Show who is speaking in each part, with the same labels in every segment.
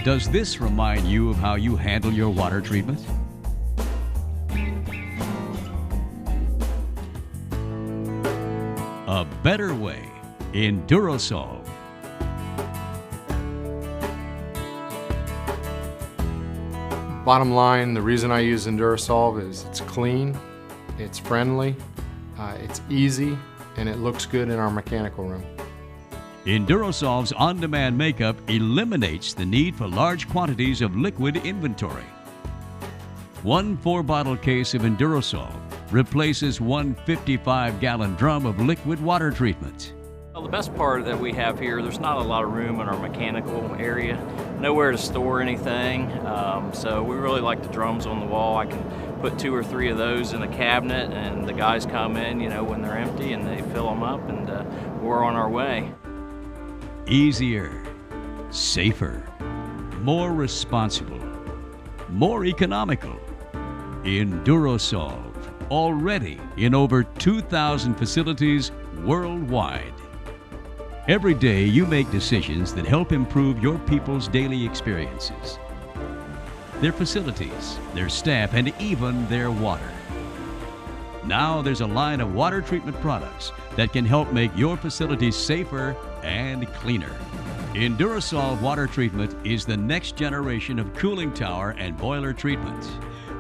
Speaker 1: Does this remind you of how you handle your water treatment? A better way. EnduraSolve.
Speaker 2: Bottom line, the reason I use EnduraSolve is it's clean, it's friendly, it's easy, and it looks good in our mechanical room.
Speaker 1: EnduraSolve's on-demand makeup eliminates the need for large quantities of liquid inventory. One 4-bottle case of EnduraSolve replaces one 55-gallon drum of liquid water treatment.
Speaker 3: Well, the best part that we have here, there's not a lot of room in our mechanical area, nowhere to store anything, so we really like the drums on the wall. I can put 2 or 3 of those in a cabinet, and the guys come in, when they're empty, and they fill them up, and we're on our way.
Speaker 1: Easier, safer, more responsible, more economical. EnduraSolve, already in over 2,000 facilities worldwide. Every day you make decisions that help improve your people's daily experiences, their facilities, their staff, and even their water. Now there's a line of water treatment products that can help make your facilities safer and cleaner. EnduraSolve water treatment is the next generation of cooling tower and boiler treatment.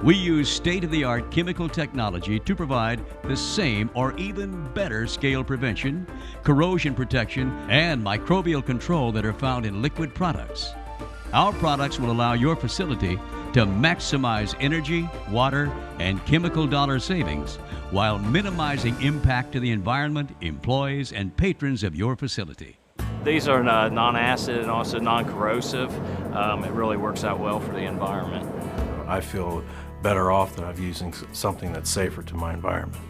Speaker 1: We use state-of-the-art chemical technology to provide the same or even better scale prevention, corrosion protection, and microbial control that are found in liquid products. Our products will allow your facility to maximize energy, water, and chemical dollar savings while minimizing impact to the environment, employees, and patrons of your facility.
Speaker 3: These are non-acid and also non-corrosive. It really works out well for the environment.
Speaker 4: I feel better off that I'm using something that's safer to my environment.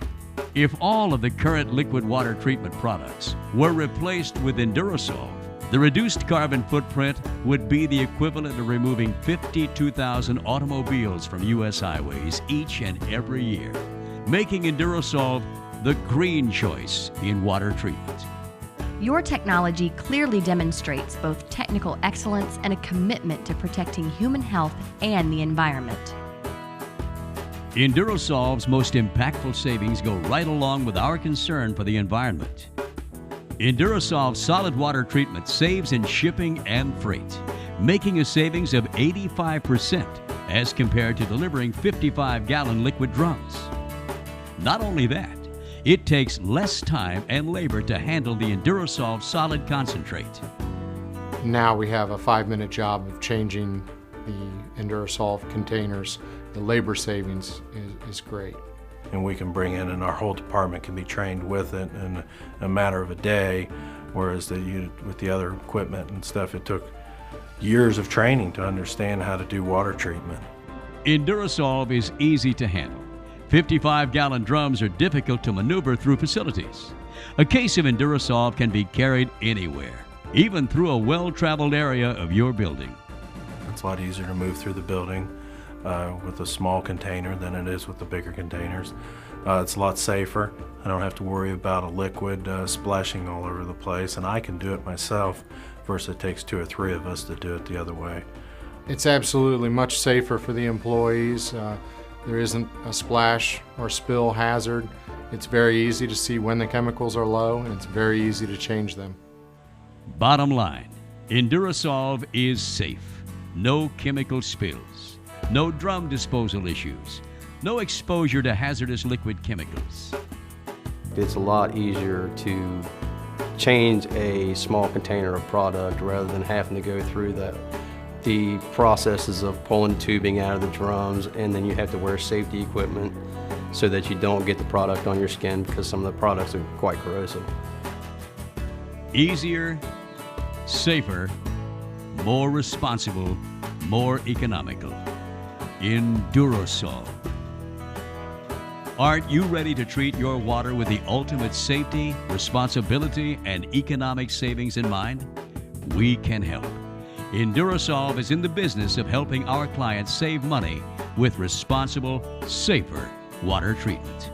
Speaker 1: If all of the current liquid water treatment products were replaced with EnduraSolve, the reduced carbon footprint would be the equivalent of removing 52,000 automobiles from U.S. highways each and every year, making EnduraSolve the green choice in water treatment.
Speaker 5: Your technology clearly demonstrates both technical excellence and a commitment to protecting human health and the environment.
Speaker 1: EnduraSolve's most impactful savings go right along with our concern for the environment. EnduraSolve's solid water treatment saves in shipping and freight, making a savings of 85% as compared to delivering 55-gallon liquid drums. Not only that, it takes less time and labor to handle the EnduraSolve solid concentrate.
Speaker 2: Now we have a 5-minute job of changing the EnduraSolve containers. The labor savings is great.
Speaker 4: And we can bring in, and our whole department can be trained with it in a matter of a day, whereas with the other equipment and stuff, it took years of training to understand how to do water treatment.
Speaker 1: EnduraSolve is easy to handle. 55-gallon drums are difficult to maneuver through facilities. A case of EnduraSolve can be carried anywhere, even through a well-traveled area of your building.
Speaker 4: It's a lot easier to move through the building with a small container than it is with the bigger containers. It's a lot safer. I don't have to worry about a liquid splashing all over the place, and I can do it myself versus it takes 2 or 3 of us to do it the other way.
Speaker 2: It's absolutely much safer for the employees. There isn't a splash or spill hazard. It's very easy to see when the chemicals are low, and it's very easy to change them.
Speaker 1: Bottom line, EnduraSolve is safe. No chemical spills, no drum disposal issues, no exposure to hazardous liquid chemicals.
Speaker 6: It's a lot easier to change a small container of product rather than having to go through the processes of pulling tubing out of the drums, and then you have to wear safety equipment so that you don't get the product on your skin because some of the products are quite corrosive.
Speaker 1: Easier, safer, more responsible, more economical. EnduraSolve. Aren't you ready to treat your water with the ultimate safety, responsibility, and economic savings in mind? We can help. EnduraSolve is in the business of helping our clients save money with responsible, safer water treatment.